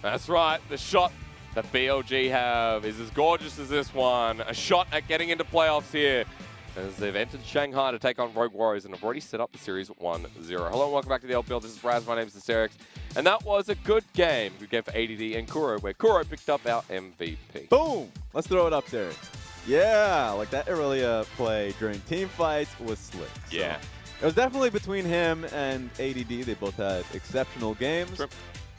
That's right. The shot that BLG have is as gorgeous as this one. A shot at getting into playoffs here, as they've entered Shanghai to take on Rogue Warriors and have already set up the series 1-0. Hello and welcome back to the LPL. This is Raz. My name is Sylas. And that was a good game. Good game for ADD and Kuro, where Kuro picked up our MVP. Boom! Let's throw it up, Sylas. Yeah, like that Irelia play during team fights was slick. So Yeah. it was definitely between him and ADD. They both had exceptional games. True.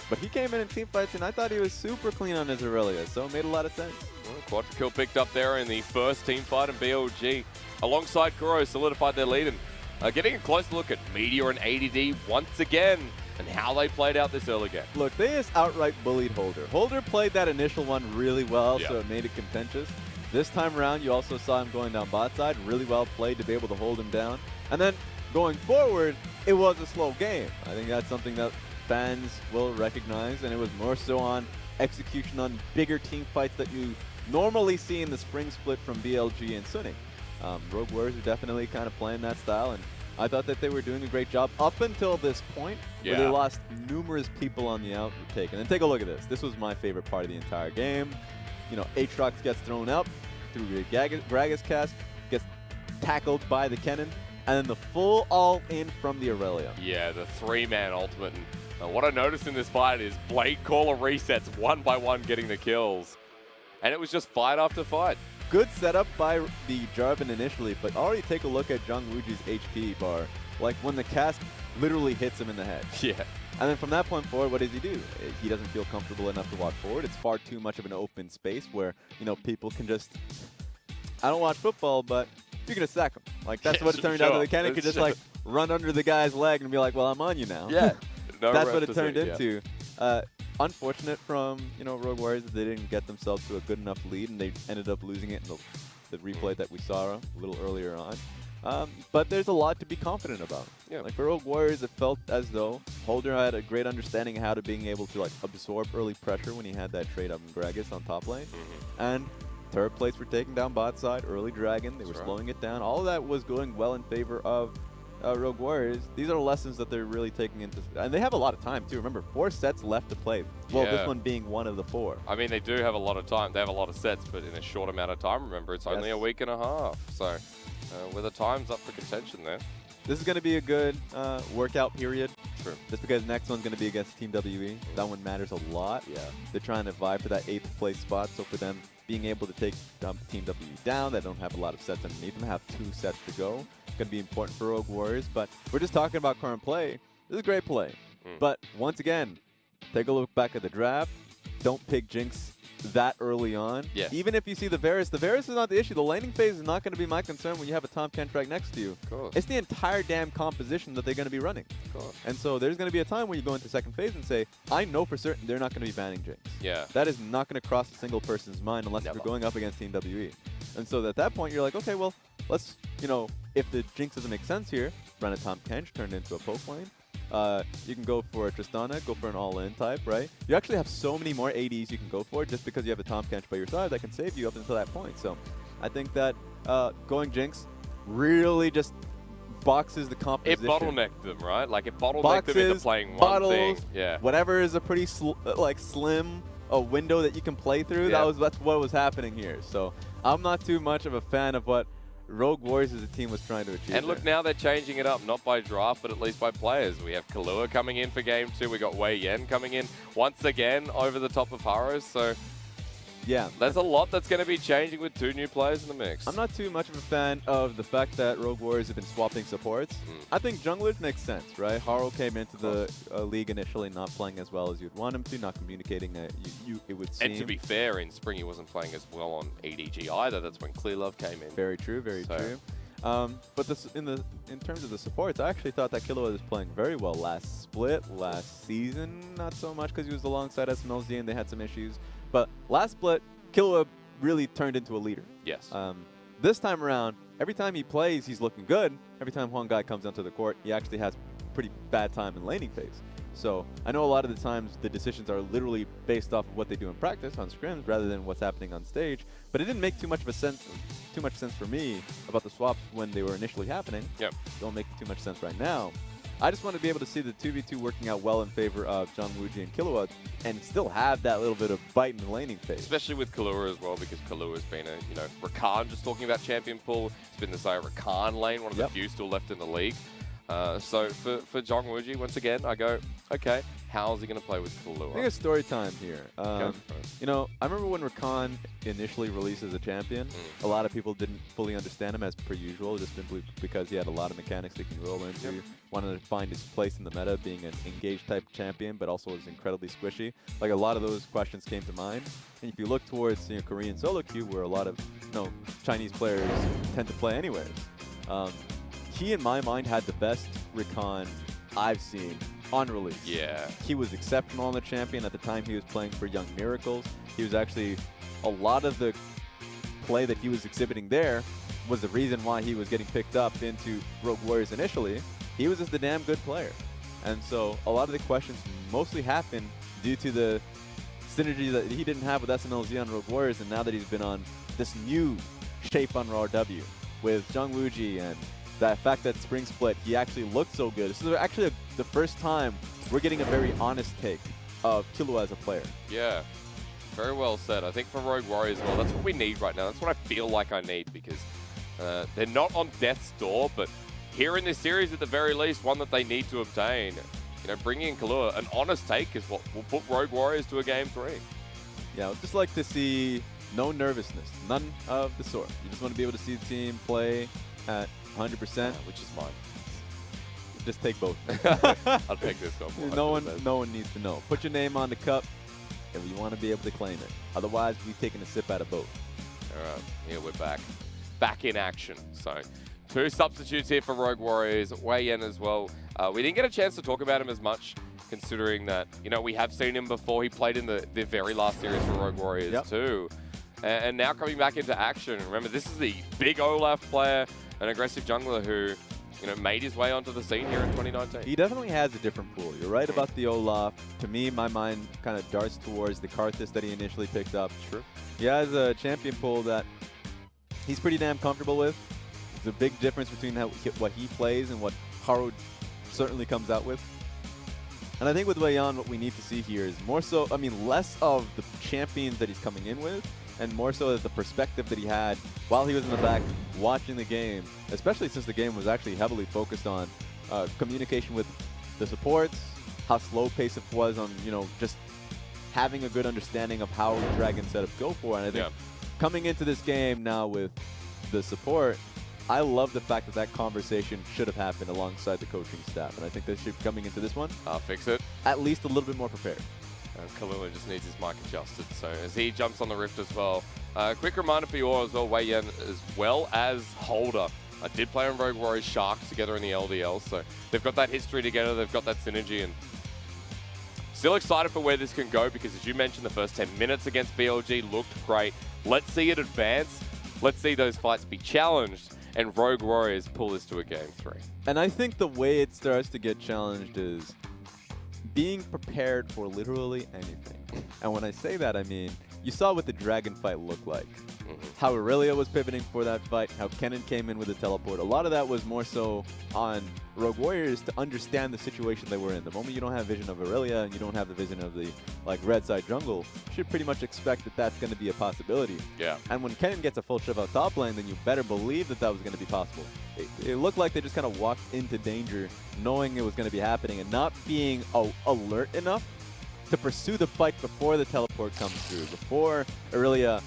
But he came in team fights, and I thought he was super clean on his Irelia, so it made a lot of sense. Well, quadra kill picked up there in the first team fight, and BLG, alongside Kuro, solidified their lead. And getting a closer look at Meteor and ADD once again, and how they played out this early game. Look, they just outright bullied Holder. Holder played that initial one really well, Yeah. so it made it contentious. This time around, you also saw him going down bot side, really well played to be able to hold him down. And then going forward, it was a slow game. I think that's something that fans will recognize, and it was more so on execution on bigger team fights that you normally see in the spring split from BLG and Sunny. Rogue Warriors are definitely kind of playing that style, and I thought that they were doing a great job up until this point, where they lost numerous people on the outtake. And then take a look at this. This was my favorite part of the entire game. You know, Aatrox gets thrown up through the Gragas cast, gets tackled by the Cannon, and then the full all-in from the Irelia. Yeah, the three-man ultimate. And what I noticed in this fight is Blade Caller resets one by one, getting the kills. And it was just fight after fight. Good setup by the Jarvan initially, but already take a look at ZWuJi's HP bar. Like when the cast literally hits him in the head. Yeah. And then from that point forward, what does he do? He doesn't feel comfortable enough to walk forward. It's far too much of an open space where, you know, people can just... I don't watch football, but you're going to sack him. Like, that's what it turned out. The Kench could just, like, run under the guy's leg and be like, well, I'm on you now. Yeah. No That's what it turned into. Unfortunate from, you know, Rogue Warriors that they didn't get themselves to a good enough lead, and they ended up losing it in the replay that we saw a little earlier on. But there's a lot to be confident about. Yeah. Like for Rogue Warriors, it felt as though Holder had a great understanding of how to being able to like absorb early pressure when he had that trade up in Gragas on top lane. And turret plates were taking down bot side, early dragon, they were slowing it down. All of that was going well in favor of Rogue Warriors. These are lessons that they're really taking into, and they have a lot of time too. Remember, 4 sets left to play. Well, this one being one of the 4. I mean, they do have a lot of time. They have a lot of sets, but in a short amount of time. Remember, it's only a week and a half. So, with the time's up for contention there. This is going to be a good workout period. True. Just because next one's going to be against Team WE. That one matters a lot. Yeah. They're trying to vie for that 8th place spot. So for them being able to take Team WE down, they don't have a lot of sets underneath them, have 2 sets to go. Going to be important for Rogue Warriors. But we're just talking about current play. This is great play. But once again, take a look back at the draft. Don't pick Jinx that early on. Yes. Even if you see the Varus is not the issue. The laning phase is not going to be my concern when you have a Tahm Kench right next to you. Of course. It's the entire damn composition that they're going to be running. Of course. And so there's going to be a time where you go into second phase and say, I know for certain they're not going to be banning Jinx. Yeah. That is not going to cross a single person's mind unless you're going up against Team WE. And so at that point, you're like, okay, well, let's, you know, if the Jinx doesn't make sense here, run a Tahm Kench, turn it into a poke lane. You can go for a Tristana, go for an all-in type, right? You actually have so many more ADs you can go for just because you have a Tahm Kench by your side that can save you up until that point. So I think that going Jinx really just boxes the composition. It bottlenecked them, right? Like it bottlenecked them into playing one thing. Yeah. Whatever is a pretty slim window that you can play through. Yeah. That's what was happening here. So I'm not too much of a fan of what Rogue Warriors as a team was trying to achieve. And look, now they're changing it up, not by draft, but at least by players. We have Killua coming in for game 2. We got WeiYan coming in once again over the top of Varus. So yeah, there's a lot that's going to be changing with 2 new players in the mix. I'm not too much of a fan of the fact that Rogue Warriors have been swapping supports. I think junglers makes sense, right? Haro came into the league initially not playing as well as you'd want him to, not communicating, it would seem. And to be fair, in spring he wasn't playing as well on EDG either. That's when Clearlove came in. Very true, very true. But in terms of the supports, I actually thought that Killua was playing very well last split, last season. Not so much because he was alongside SMLZ and they had some issues. But last split, Killua really turned into a leader. Yes. This time around, every time he plays, he's looking good. Every time Huang Guy comes onto the court, he actually has pretty bad time in laning phase. So I know a lot of the times the decisions are literally based off of what they do in practice on scrims rather than what's happening on stage. But it didn't make too much sense for me about the swaps when they were initially happening. Yep. Don't make too much sense right now. I just want to be able to see the 2v2 working out well in favor of ZWuJi and Killua and still have that little bit of bite in the laning phase. Especially with Killua as well, because Killua's been a, you know, Rakan, just talking about champion pool, it's been this Rakan lane, one of the few still left in the league. So for ZWuJi, once again, I go, okay, how's he going to play with Killua? I think it's story time here. You know, I remember when Rakan initially released as a champion, a lot of people didn't fully understand him as per usual, just simply because he had a lot of mechanics he can roll into. Wanted to find his place in the meta, being an engaged type champion, but also was incredibly squishy. Like, a lot of those questions came to mind. And if you look towards, you know, Korean solo queue, where a lot of, you know, Chinese players tend to play anyways, he, in my mind, had the best Rakan I've seen on release. Yeah. He was exceptional on the champion. At the time, he was playing for Young Miracles. He was actually, a lot of the play that he was exhibiting there was the reason why he was getting picked up into Rogue Warriors initially. He was just a damn good player. And so a lot of the questions mostly happened due to the synergy that he didn't have with SMLZ on Rogue Warriors, and now that he's been on this new shape on RW with ZWuJi and the fact that Spring Split, he actually looked so good. This is actually the first time we're getting a very honest take of Killua as a player. Yeah, very well said. I think for Rogue Warriors as well, that's what we need right now. That's what I feel like I need, because they're not on death's door, but here in this series, at the very least, one that they need to obtain. You know, bringing in Killua, an honest take is what will put Rogue Warriors to a Game 3. Yeah, I'd just like to see no nervousness, none of the sort. You just want to be able to see the team play at 100%. Which is mine. Just take both. I'll take this one. No one needs to know. Put your name on the cup if you want to be able to claim it. Otherwise, we're taking a sip out of both. All right, here we're back. Back in action. So, 2 substitutes here for Rogue Warriors. WeiYan as well. We didn't get a chance to talk about him as much, considering that, you know, we have seen him before. He played in the very last series for Rogue Warriors too. And now coming back into action. Remember, this is the big Olaf player, an aggressive jungler who, you know, made his way onto the scene here in 2019. He definitely has a different pool. You're right about the Olaf. To me, my mind kind of darts towards the Karthus that he initially picked up. True. He has a champion pool that he's pretty damn comfortable with. There's a big difference between what he plays and what Kuro certainly comes out with. And I think with WeiYan, what we need to see here is more so, I mean, less of the champions that he's coming in with, and more so the perspective that he had while he was in the back watching the game, especially since the game was actually heavily focused on communication with the supports, how slow pace it was on, you know, just having a good understanding of how the Dragon setup go for. And I think coming into this game now with the support, I love the fact that that conversation should have happened alongside the coaching staff. And I think they should be coming into this one. I'll fix it. At least a little bit more prepared. Killua just needs his mic adjusted, so as he jumps on the Rift as well. Quick reminder for you all as well, WeiYan as well as Holder. I did play on Rogue Warriors Sharks together in the LDL, so they've got that history together, they've got that synergy, and still excited for where this can go, because as you mentioned, the first 10 minutes against BLG looked great. Let's see it advance. Let's see those fights be challenged, and Rogue Warriors pull this to a Game 3. And I think the way it starts to get challenged is being prepared for literally anything. And when I say that, I mean, you saw what the Dragon fight looked like. How Irelia was pivoting for that fight, how Kennen came in with a teleport. A lot of that was more so on Rogue Warriors to understand the situation they were in. The moment you don't have vision of Irelia and you don't have the vision of the red side jungle, you should pretty much expect that that's going to be a possibility. Yeah. And when Kennen gets a full shove out top lane, then you better believe that that was going to be possible. It looked like they just kind of walked into danger knowing it was going to be happening and not being alert enough to pursue the fight before the teleport comes through, before Irelia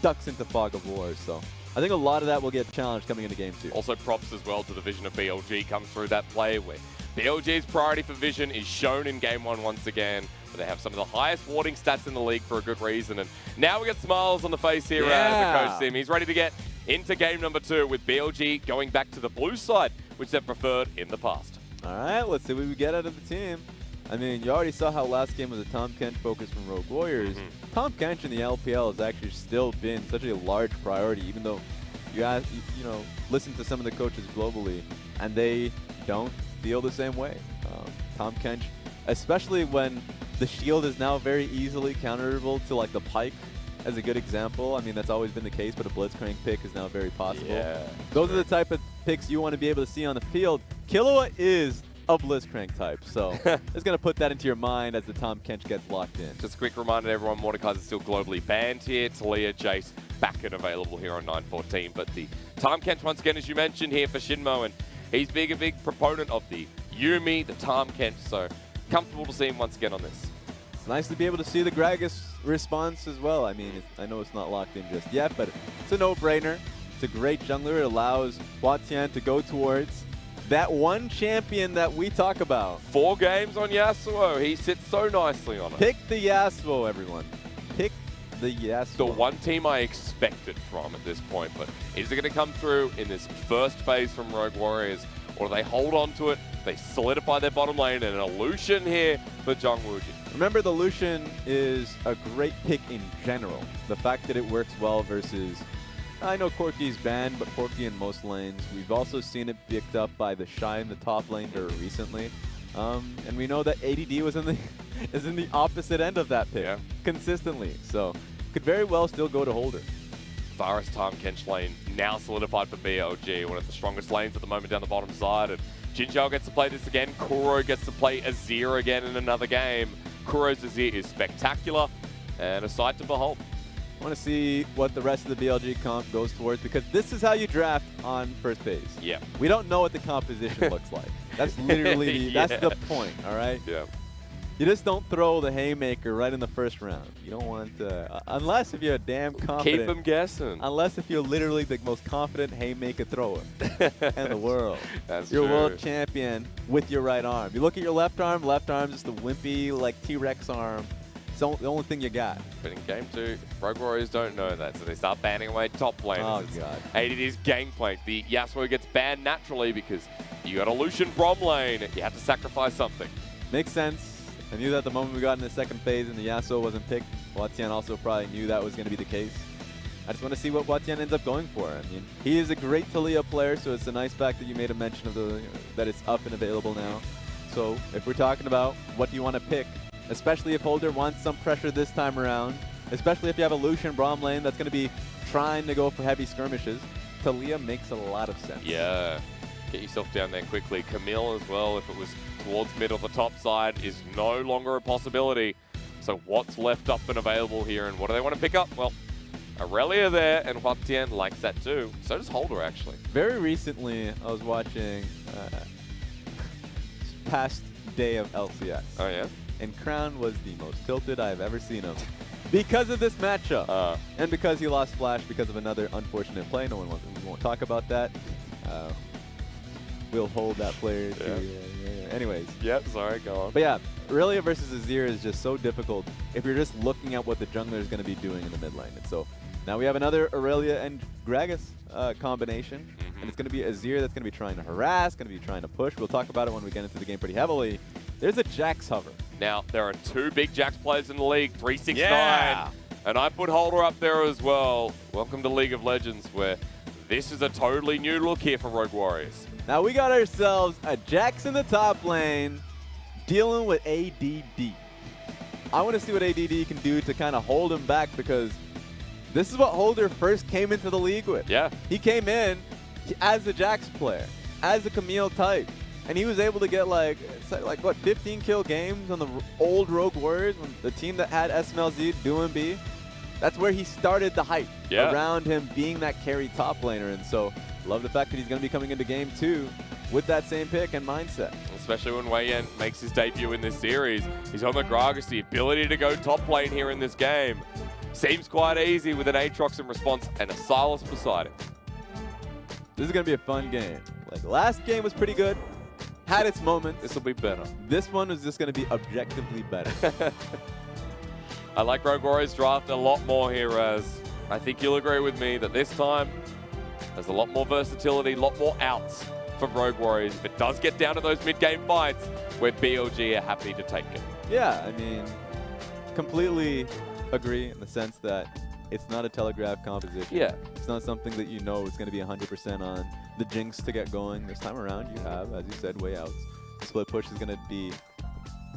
ducks into Fog of War. So I think a lot of that will get challenged coming into Game 2. Also props as well to the vision of BLG comes through that play, where BLG's priority for vision is shown in Game 1 once again. But they have some of the highest warding stats in the league for a good reason. And now we get smiles on the face here as the coach Sim. He's ready to get into game number 2 with BLG going back to the blue side, which they've preferred in the past. All right, let's see what we get out of the team. I mean, you already saw how last game was a Tahm Kench focus from Rogue Warriors. Tahm Kench in the LPL has actually still been such a large priority, even though you guys, you know, listen to some of the coaches globally, and they don't feel the same way. Tahm Kench, especially when the shield is now very easily counterable to like the Pike as a good example. I mean, that's always been the case, but a Blitzcrank pick is now very possible. Yeah, Those are the type of picks you want to be able to see on the field. Killua is a Blitzcrank type. So it's going to put that into your mind as the Tahm Kench gets locked in. Just a quick reminder to everyone, Mordekaiser's still globally banned here. Talia, Jace, back and available here on 9.14. But the Tahm Kench, once again, as you mentioned here for XinMo, and he's a big proponent of the Yuumi, the Tahm Kench. So comfortable to see him once again on this. It's nice to be able to see the Gragas response as well. I mean, I know it's not locked in just yet, but it's a no-brainer. It's a great jungler. It allows HuaTian to go towards that one champion that we talk about. 4 games on Yasuo. He sits so nicely on it. Pick the Yasuo, everyone. Pick the Yasuo. The one team I expected from at this point, but is it going to come through in this first phase from Rogue Warriors, or do they hold on to it, they solidify their bottom lane, and a Lucian here for ZWuJi? Remember, the Lucian is a great pick in general. The fact that it works well versus, I know Corki's banned, but Corki in most lanes. We've also seen it picked up by the Shy in the top lane very recently. And we know that ADD was in the is in the opposite end of that pick consistently. So could very well still go to Holder. Varus Tahm Kench lane now solidified for BLG, one of the strongest lanes at the moment down the bottom side. And Jinjiao gets to play this again. Kuro gets to play Azir again in another game. Kuro's Azir is spectacular and a sight to behold. I want to see what the rest of the BLG comp goes towards, because this is how you draft on first phase. Yeah. We don't know what the composition looks like. That's literally that's the point, all right? Yeah. You just don't throw the haymaker right in the first round. You don't want to, unless if you're a damn confident. Keep them guessing. Unless if you're literally the most confident haymaker thrower in the world. That's you're true. World champion with your right arm. You look at your left arm is just the wimpy, like T-Rex arm. It's the only thing you got. But in game 2, Rogue Warriors don't know that, so they start banning away top laners. Oh, God. ADD's gangplank. The Yasuo gets banned naturally because you got a Lucian Braum lane. You had to sacrifice something. Makes sense. I knew that the moment we got in the second phase and the Yasuo wasn't picked, HuaTian also probably knew that was going to be the case. I just want to see what HuaTian ends up going for. I mean, he is a great Talia player, so it's a nice fact that you made a mention of that it's up and available now. So if we're talking about what do you want to pick, especially if Holder wants some pressure this time around, especially if you have a Lucian Braum lane that's going to be trying to go for heavy skirmishes, Talia makes a lot of sense. Yeah. Get yourself down there quickly. Camille as well, if it was towards mid or the top side, is no longer a possibility. So what's left up and available here, and what do they want to pick up? Well, Irelia there, and HuaTian likes that too. So does Holder, actually. Very recently, I was watching past day of LCS. Oh, yeah? And Crown was the most tilted I've ever seen him because of this matchup. And because he lost Flash because of another unfortunate play. We won't talk about that. We'll hold that player to... Anyways. Yep, sorry, go on. But yeah, Irelia versus Azir is just so difficult if you're just looking at what the jungler is going to be doing in the mid lane. And so now we have another Irelia and Gragas combination. And it's going to be Azir that's going to be trying to harass, going to be trying to push. We'll talk about it when we get into the game pretty heavily. There's a Jax hover. Now, there are 2 big Jax players in the league, 369. Yeah. And I put Holder up there as well. Welcome to League of Legends, where this is a totally new look here for Rogue Warriors. Now we got ourselves a Jax in the top lane dealing with ADD. I want to see what ADD can do to kind of hold him back, because this is what Holder first came into the league with. Yeah. He came in as a Jax player, as a Camille type. And he was able to get like what, 15 kill games on the old Rogue Warriors, when the team that had SMLZ doing B. That's where he started the hype around him being that carry top laner. And so love the fact that he's going to be coming into game 2 with that same pick and mindset. Especially when WeiYan makes his debut in this series. He's on the Gragas, the ability to go top lane here in this game. Seems quite easy with an Aatrox in response and a Sylas beside it. This is going to be a fun game. Like, last game was pretty good. Had its moments. This will be better. This one is just going to be objectively better. I like Rogue Warriors draft a lot more here, as I think you'll agree with me that this time there's a lot more versatility, a lot more outs for Rogue Warriors. If it does get down to those mid-game fights, where BLG are happy to take it. Yeah, I mean, completely agree in the sense that it's not a telegraphed composition. Yeah. It's not something that you know is going to be 100% on the Jinx to get going. This time around, you have, as you said, way outs. Split push is going to be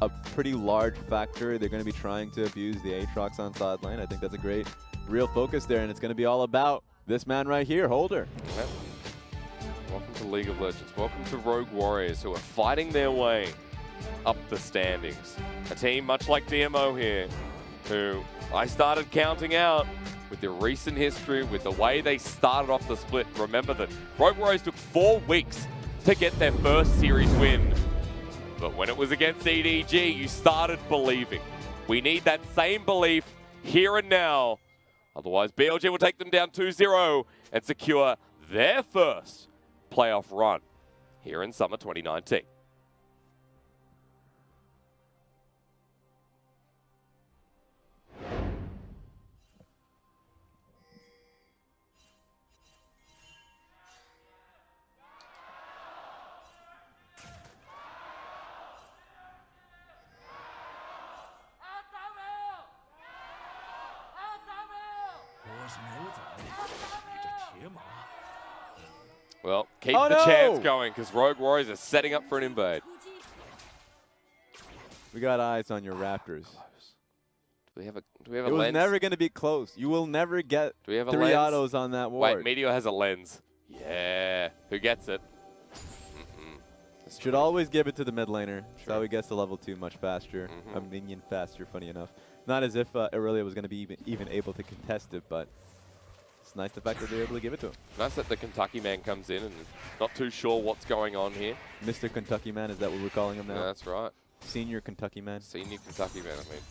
a pretty large factor. They're going to be trying to abuse the Aatrox on side lane. I think that's a great real focus there, and it's going to be all about this man right here, Holder. Okay. Welcome to League of Legends. Welcome to Rogue Warriors, who are fighting their way up the standings. A team much like DMO here, who I started counting out with their recent history, with the way they started off the split. Remember that Rogue Warriors took 4 weeks to get their first series win. But when it was against EDG, you started believing. We need that same belief here and now. Otherwise, BLG will take them down 2-0 and secure their first playoff run here in summer 2019. Well, keep the chance going because Rogue Warriors are setting up for an invade. We got eyes on your Raptors. Do we have a lens? It was never going to be close. You will never get 3 autos on that ward. Wait, Meteor has a lens. Yeah. Who gets it? Should always give it to the mid laner. That's how he gets to level 2 much faster. A minion faster, funny enough. Not as if Irelia was going to be even able to contest it, but it's nice the fact that they're able to give it to him. Nice that the Kentucky man comes in and not too sure what's going on here. Mr. Kentucky man, is that what we're calling him now? Yeah, that's right. Senior Kentucky man. Senior Kentucky man, I mean.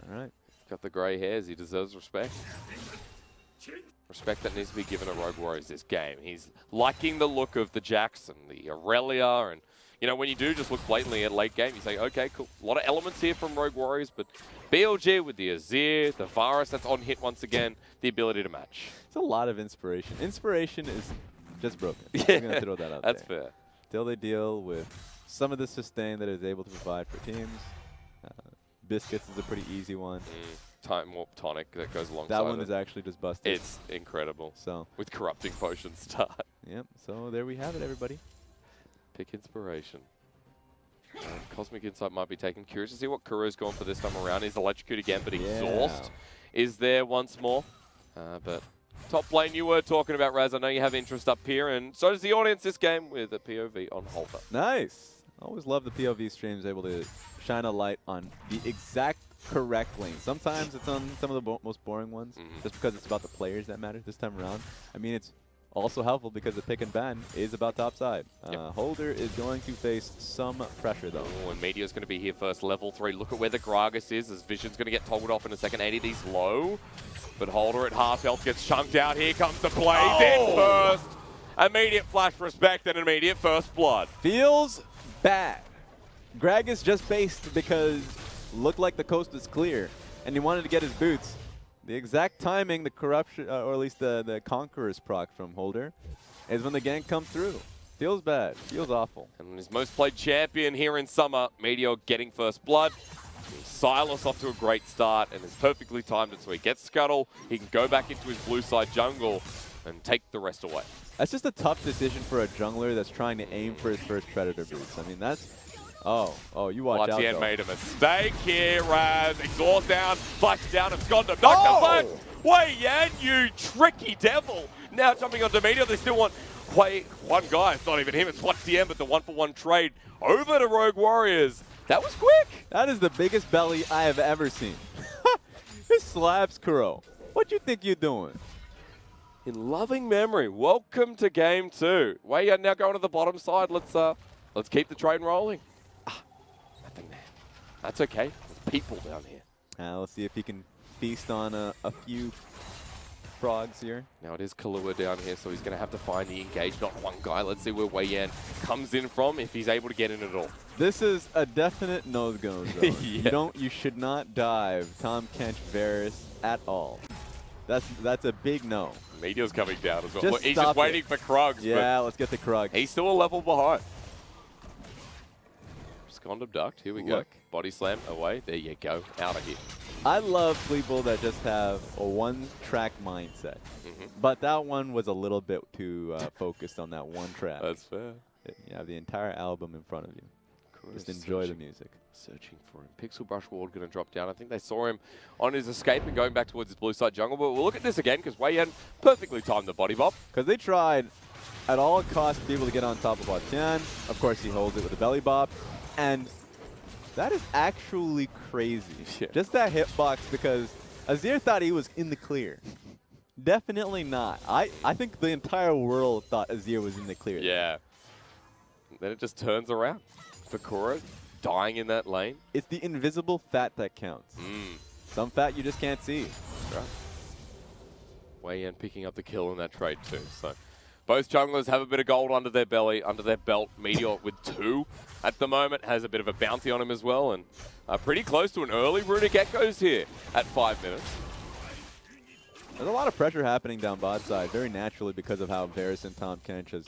All right. Got the grey hairs. He deserves respect. Respect that needs to be given to Rogue Warriors this game. He's liking the look of the Jackson, the Irelia, and you know, when you do just look blatantly at late game, you say, okay, cool. A lot of elements here from Rogue Warriors, but BLG with the Azir, the Varus that's on hit once again, the ability to match. It's a lot of inspiration. Inspiration is just broken. Yeah, I'm going to throw that out that's there. fair. Till they deal with some of the sustain that is able to provide for teams. Biscuits is a pretty easy one. Time Warp Tonic that goes alongside that one is actually just busted. It's incredible. So with Corrupting Potion start. Yep. So there we have it, everybody. Pick inspiration. Cosmic Insight might be taken. Curious to see what Kuro's gone for this time around. He's electrocute again, but Exhaust is there once more. But top lane you were talking about, Raz. I know you have interest up here, and so does the audience this game with a POV on Holter. Nice. Always love the POV streams able to shine a light on the exact correct lane. Sometimes it's on some of the most boring ones, just because it's about the players that matter. This time around, I mean, it's also helpful because the pick and ban is about top side. Holder is going to face some pressure though. Oh, and Meteor's going to be here first, level 3. Look at where the Gragas is, as Vision's going to get toggled off in a second. ADD's low, but Holder at half health gets chunked out. Here comes the Blaze in first. Immediate flash respect and immediate first blood. Feels bad. Gragas just based because looked like the coast was clear and he wanted to get his boots. The exact timing, the corruption, or at least the Conqueror's proc from Holder, is when the gank comes through. Feels bad. Feels awful. And his most played champion here in summer, Meteor getting first blood. Sylas off to a great start and has perfectly timed it so he gets Scuttle. He can go back into his blue side jungle and take the rest away. That's just a tough decision for a jungler that's trying to aim for his first Predator boots. I mean, that's... Oh, you watch out, HuaTian made a mistake here, Raz. Exhaust down, flash down, and Scott knocked the flash. WeiYan, you tricky devil. Now jumping onto Meteor, they still want one guy. It's not even him, it's HuaTian, but the 1-for-1 trade over to Rogue Warriors. That was quick. That is the biggest belly I have ever seen. It slaps Kuro. What you think you're doing? In loving memory, welcome to game 2. WeiYan now going to the bottom side. Let's keep the train rolling. Nothing there. That's okay. There's people down here. Let's see if he can feast on a few frogs here. Now it is Killua down here, so he's going to have to find the engage, not one guy. Let's see where WeiYan comes in from, if he's able to get in at all. This is a definite no-go zone. You should not dive Tahm, Kench, Varus at all. That's a big no. Meteor's coming down as well. He's just waiting for Krugs. Yeah, let's get the Krug. He's still a level behind. Scond abduct. Here we go. Body slam away. There you go. Out of here. I love people that just have a one-track mindset. But that one was a little bit too focused on that one track. That's fair. You have the entire album in front of you. Just enjoy the music. Searching for him. Pixel Brush Ward going to drop down. I think they saw him on his escape and going back towards his blue side jungle. But we'll look at this again because WeiYan perfectly timed the body bop. Because they tried at all costs to be able to get on top of HuaTian. Of course, he holds it with a belly bop. And that is actually crazy. Yeah. Just that hitbox, because Azir thought he was in the clear. Definitely not. I think the entire world thought Azir was in the clear. Yeah. Then it just turns around for Kuro, dying in that lane. It's the invisible fat that counts. Some fat you just can't see. Right. WeiYan picking up the kill in that trade too. So both junglers have a bit of gold under their belly, under their belt. Meteor with 2 at the moment has a bit of a bounty on him as well, and pretty close to an early Runic Echoes here at 5 minutes. There's a lot of pressure happening down bot side, very naturally because of how Varus and Tahm Kench has,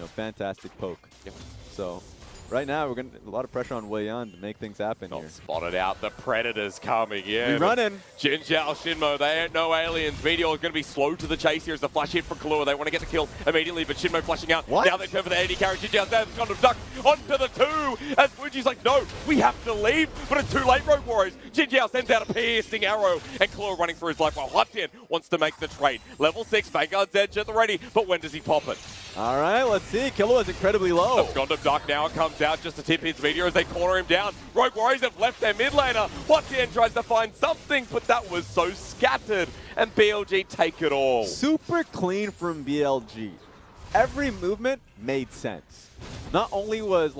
fantastic poke. Yep. So right now we're a lot of pressure on WeiYan to make things happen Not here. spotted out. The Predator's coming in. We're running. Jinjiao, XinMo, they ain't no aliens. Meteor is going to be slow to the chase here as the flash hit from Killua. They want to get the kill immediately, but XinMo flashing out. What? Now they turn for the AD carry. Jinjiao's there. It's gone to duck onto the 2. As ZWuJi's like, no, we have to leave. But it's too late, Rogue Warriors. Jinjiao sends out a piercing arrow, and Killua running for his life while HuaTian wants to make the trade. Level 6, Vanguard's edge at the ready, but when does he pop it? All right, let's see. Killua is incredibly low. It's gone to duck now. It comes out just to tip his Meteor as they corner him down. Rogue Warriors have left their mid laner. HuaTian tries to find something, but that was so scattered. And BLG take it all. Super clean from BLG. Every movement made sense. Not only was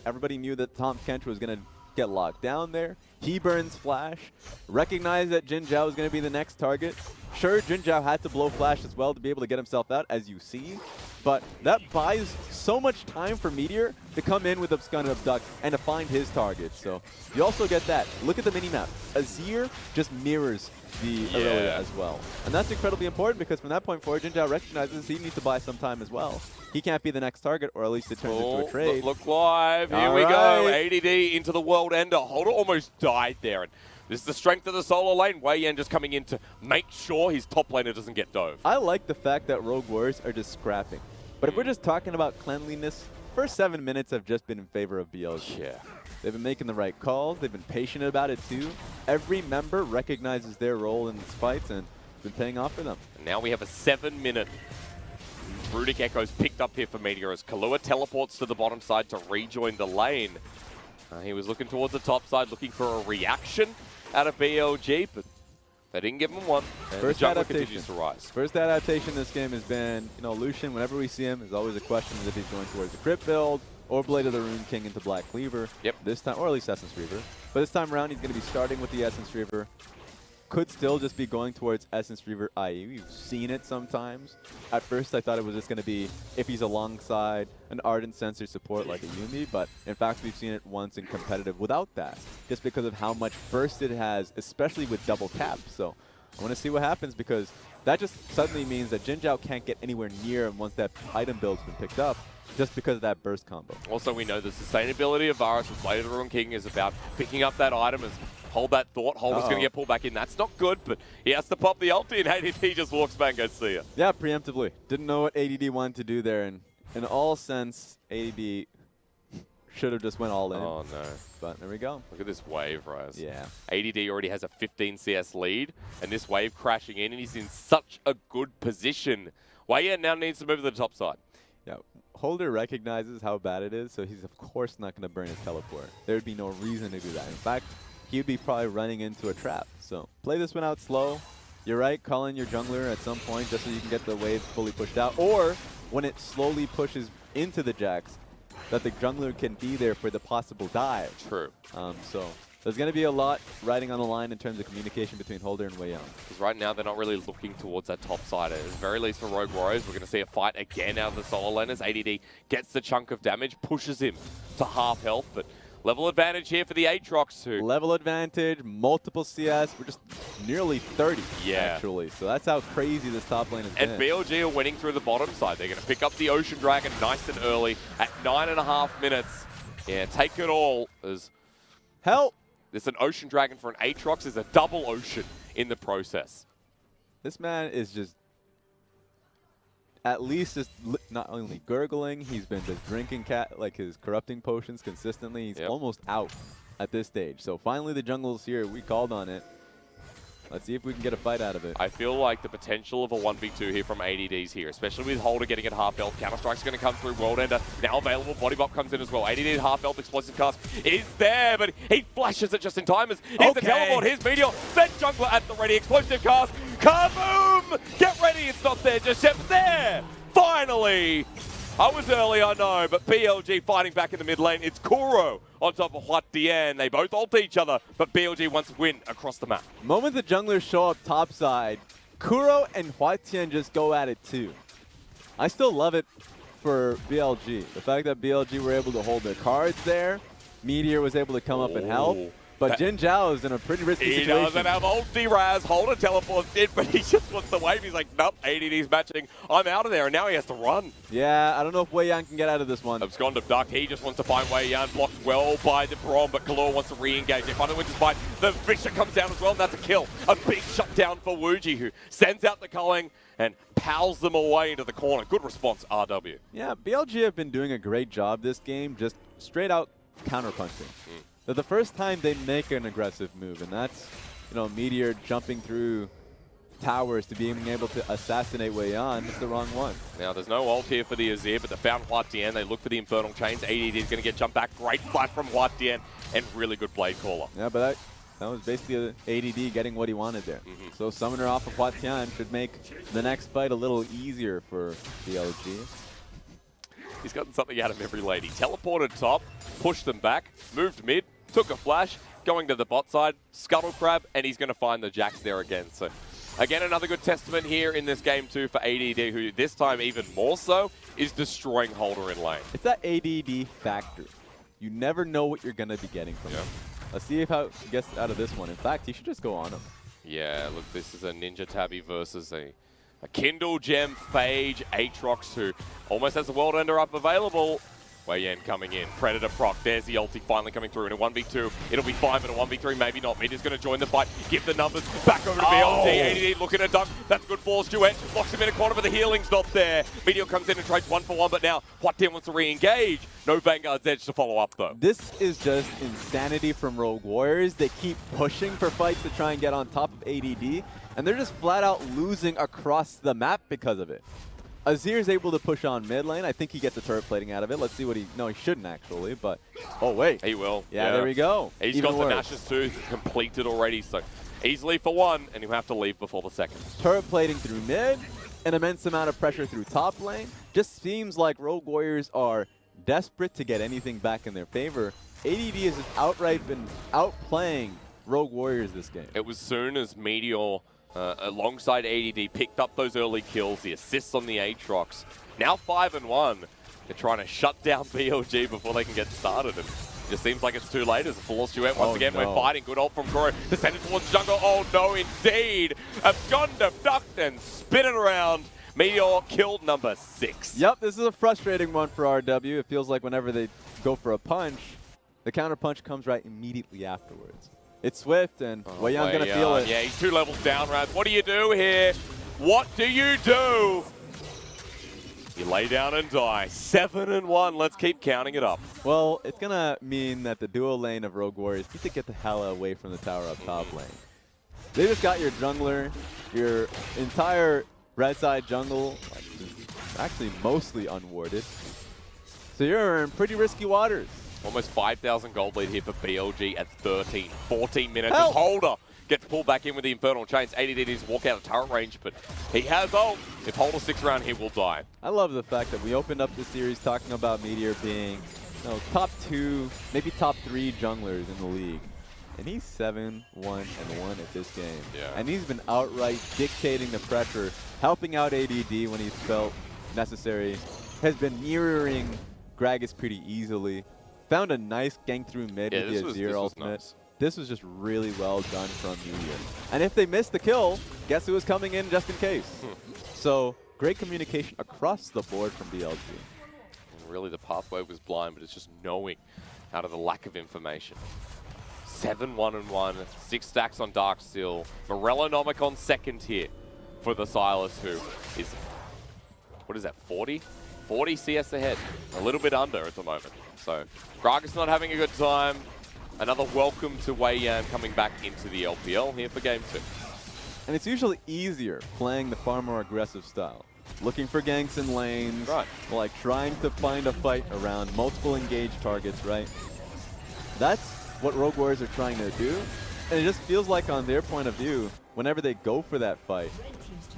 everybody knew that Tahm Kench was going to get locked down there. He burns flash. Recognized that Jinjiao was going to be the next target. Sure, Jinjiao had to blow flash as well to be able to get himself out, as you see. But that buys so much time for Meteor to come in with Abscond and Abduct and to find his target. So you also get that. Look at the minimap. Azir just mirrors the Irelia as well. And that's incredibly important because from that point forward, Jinjiao recognizes he needs to buy some time as well. He can't be the next target, or at least it turns into a trade. Look live. Here we go. ADD into the World Ender. Holder almost died there. And this is the strength of the solo lane. WeiYan just coming in to make sure his top laner doesn't get dove. I like the fact that Rogue Warriors are just scrapping. But if we're just talking about cleanliness, first 7 minutes have just been in favor of BLG. Yeah. They've been making the right calls. They've been patient about it too. Every member recognizes their role in these fights, and it's been paying off for them. And now we have a 7-minute Runic Echoes picked up here for Meteor as Killua teleports to the bottom side to rejoin the lane. He was looking towards the top side, looking for a reaction out of BLG, but they didn't give him one. And First the jungler adaptation continues to rise. First adaptation in this game has been, Lucian, whenever we see him, there's always a question if he's going towards the Crypt build or Blade of the Rune King into Black Cleaver. Yep. This time, or at least Essence Reaver. But this time around, he's going to be starting with the Essence Reaver. Could still just be going towards Essence Reaver IE. We've seen it sometimes. At first, I thought it was just going to be if he's alongside an Ardent Sensor support like a Yuumi, but in fact, we've seen it once in competitive without that, just because of how much burst it has, especially with double cap. So I want to see what happens, because that just suddenly means that Jinjiao can't get anywhere near him once that item build's been picked up, just because of that burst combo. Also, we know the sustainability of Varus with Blade of the Rune King is about picking up that item as hold that thought. Holder's going to get pulled back in. That's not good, but he has to pop the ulti, and ADD just walks back and goes, see ya. Yeah, preemptively. Didn't know what ADD wanted to do there, and in all sense, ADD should have just went all in. Oh, no. But there we go. Look at this wave, Rise. Yeah. ADD already has a 15 CS lead, and this wave crashing in, and he's in such a good position. WeiYan now needs to move to the top side. Yeah. Holder recognizes how bad it is, so he's of course not going to burn his teleport. There would be no reason to do that. In fact, he would be probably running into a trap. So play this one out slow. You're right, call in your jungler at some point just so you can get the wave fully pushed out. Or when it slowly pushes into the Jax, that the jungler can be there for the possible dive. True. So there's going to be a lot riding on the line in terms of communication between Holder and WeiYan. Because right now they're not really looking towards that top side. At the very least for Rogue Warriors, we're going to see a fight again out of the solo laners. ADD gets the chunk of damage, pushes him to half health, but level advantage here for the Aatrox too. Level advantage, multiple CS. We're just nearly 30, actually. So that's how crazy this top lane has been. And BLG are winning through the bottom side. They're going to pick up the Ocean Dragon nice and early at 9.5 minutes. Yeah, take it all as help. There's an Ocean Dragon for an Aatrox. There's a double Ocean in the process. This man is just at least just not only gurgling, he's been just drinking like his corrupting potions consistently. He's almost out at this stage. So finally the jungle's here. We called on it. Let's see if we can get a fight out of it. I feel like the potential of a 1v2 here from ADD's here, especially with Holder getting at half health. Counter-Strike's going to come through. World Ender now available. Body Bop comes in as well. ADD half health. Explosive cast is there, but he flashes it just in time. Here's the teleport. Here's Meteor. Then Jungler at the ready. Explosive cast. Kaboom! Get ready. It's not there just yet, but there! Finally! I was early, I know, but BLG fighting back in the mid lane. It's Kuro on top of HuaTian. They both ult each other, but BLG wants to win across the map. The moment the junglers show up topside, Kuro and HuaTian just go at it too. I still love it for BLG. The fact that BLG were able to hold their cards there, Meteor was able to come up and help. But Jinjiao is in a pretty risky situation. He doesn't have ulti Raz. Holder teleports in, but he just wants to wave. He's like, nope, ADD's matching. I'm out of there, and now he has to run. Yeah, I don't know if WeiYan can get out of this one. Abscond Duck, he just wants to find WeiYan. Blocked well by the Braum, but Killua wants to re-engage. They finally win this fight. The Fisher comes down as well, and that's a kill. A big shutdown for ZWuJi, who sends out the culling and pals them away into the corner. Good response, RW. Yeah, BLG have been doing a great job this game, just straight out counter-punching. The first time they make an aggressive move, and that's, you know, Meteor jumping through towers to being able to assassinate WeiYan, it's the wrong one. Now, there's no ult here for the Azir, but they found HuaTian. They look for the Infernal Chains. ADD is going to get jumped back. Great flash from HuaTian, and really good blade caller. Yeah, but that was basically ADD getting what he wanted there. So Summoner off of HuaTian should make the next fight a little easier for BLG. He's gotten something out of every lane. He teleported top, pushed them back, moved mid, took a flash, going to the bot side, scuttle crab, and he's going to find the Jax there again. So, again, another good testament here in this game too for ADD, who this time even more so is destroying Holder in lane. It's that ADD factor. You never know what you're going to be getting from him. Let's see how he gets out of this one. In fact, he should just go on him. Yeah, look, this is a Ninja Tabby versus a Kindle Gem Phage Aatrox, who almost has the World Ender up available. WeiYan coming in. Predator proc. There's the ulti finally coming through. In a 1v2, it'll be fine, but a 1v3, maybe not. Mid is going to join the fight. Give the numbers back over to BLG. ADD looking at Duck. That's good force. Duet locks him in a corner, but the healing's not there. Meteor comes in and trades 1-for-1, but now HuaTian wants to re-engage. No Vanguard's Edge to follow up, though. This is just insanity from Rogue Warriors. They keep pushing for fights to try and get on top of ADD, and they're just flat out losing across the map because of it. Azir's able to push on mid lane. I think he gets a turret plating out of it. Let's see what he... No, he shouldn't actually, but... Oh, wait. He will. Yeah, there we go. He's Even got worse. the Nashes too completed already, so easily for one, and he'll have to leave before the second. Turret plating through mid, an immense amount of pressure through top lane. Just seems like Rogue Warriors are desperate to get anything back in their favor. ADD has just outright been outplaying Rogue Warriors this game. It was soon as Meteor... alongside ADD, picked up those early kills, the assists on the Aatrox. Now 5-1. They're trying to shut down BLG before they can get started. And it just seems like it's too late as a Force Duet. Once again, we're fighting. Good ult from Kuro. Descended towards jungle. Oh no, indeed. Abscond, ducked, and spin it around. Meteor killed number 6. Yep, this is a frustrating one for RW. It feels like whenever they go for a punch, the counter punch comes right immediately afterwards. It's swift, and WeiYan's going to feel it. Yeah, he's 2 levels down, Raz. What do you do here? What do you do? You lay down and die. 7-1. Let's keep counting it up. Well, it's going to mean that the duo lane of Rogue Warriors need to get the hell away from the tower up top lane. They just got your jungler, your entire red side jungle, actually mostly unwarded. So you're in pretty risky waters. Almost 5,000 gold lead here for BLG at 14 minutes. As Holder gets pulled back in with the Infernal Chains. ADD needs to walk out of turret range, but he has ult. If Holder sticks around, he will die. I love the fact that we opened up the series talking about Meteor being top 2, maybe top 3 junglers in the league. And he's 7-1-1 at this game. Yeah. And he's been outright dictating the pressure, helping out ADD when he's felt necessary. Has been mirroring Gragas pretty easily. Found a nice gank through mid with the Azir ultimate. Nice. This was just really well done from Meteor. And if they missed the kill, guess who was coming in just in case? So, great communication across the board from BLG. Really, the pathway was blind, but it's just knowing out of the lack of information. 7-1-1, 6 stacks on Darksteel. Morellonomic on second here for the Sylas, who is what is that, 40? 40 CS ahead. A little bit under at the moment. So Gragas not having a good time. Another welcome to WeiYan coming back into the LPL here for game 2. And it's usually easier playing the far more aggressive style. Looking for ganks in lanes, right. Like trying to find a fight around multiple engaged targets, right? That's what Rogue Warriors are trying to do. And it just feels like on their point of view, whenever they go for that fight,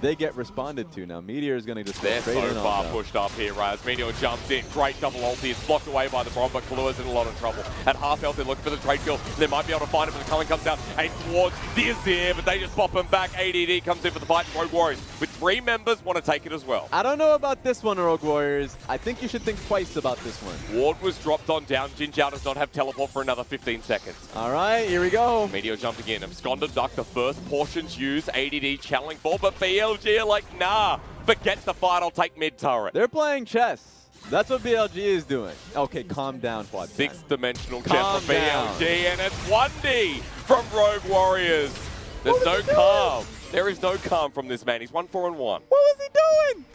they get responded to. Now, Meteor is going to just go straight in on them. They're so far pushed up here, Raz. Meteor jumps in. Great double ulti. It's blocked away by the Braum, but Killua's in a lot of trouble. At half health, they're looking for the trade kill. They might be able to find him, but the Culling comes down. Aimed towards the Azir, but they just pop him back. ADD comes in for the fight, and Rogue Warriors, with 3 members, want to take it as well. I don't know about this one, Rogue Warriors. I think you should think twice about this one. Ward was dropped on down. Jinjiao does not have teleport for another 15 seconds. All right, here we go. Meteor jumping in. Absconded duck, the first portions used. ADD channeling for, but BLG are like, nah, forget the fight, I'll take mid turret. They're playing chess. That's what BLG is doing. Okay, calm down, HuaTian. 6th-dimensional chess from BLG, and it's 1D from Rogue Warriors. There's no calm. There is no calm from this man. He's 1-4-1. What was he doing?